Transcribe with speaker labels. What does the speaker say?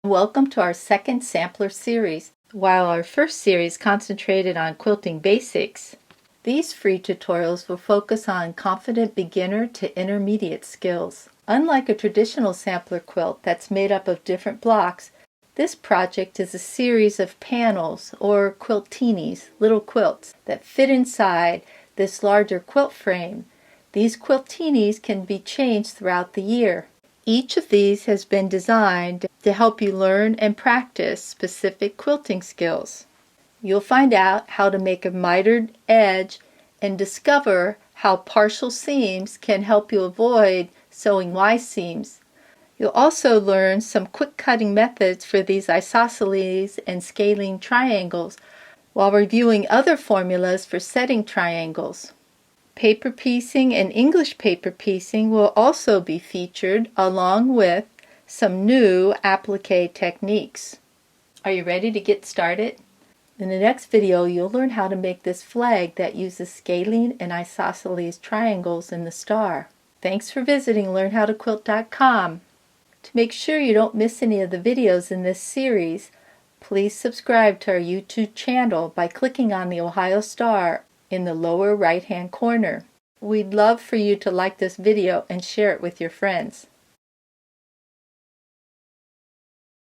Speaker 1: Welcome to our second sampler series. While our first series concentrated on quilting basics, these free tutorials will focus on confident beginner to intermediate skills. Unlike a traditional sampler quilt that's made up of different blocks, this project is a series of panels or quiltinis, little quilts, that fit inside this larger quilt frame. These quiltinis can be changed throughout the year. Each of these has been designed to help you learn and practice specific quilting skills. You'll find out how to make a mitered edge and discover how partial seams can help you avoid sewing Y seams. You'll also learn some quick cutting methods for these isosceles and scalene triangles while reviewing other formulas for setting triangles. Paper piecing and English paper piecing will also be featured along with some new applique techniques. Are you ready to get started? In the next video, you'll learn how to make this flag that uses scalene and isosceles triangles in the star. Thanks for visiting LearnHowToQuilt.com. To make sure you don't miss any of the videos in this series, please subscribe to our YouTube channel by clicking on the Ohio star in the lower right-hand corner. We'd love for you to like this video and share it with your friends.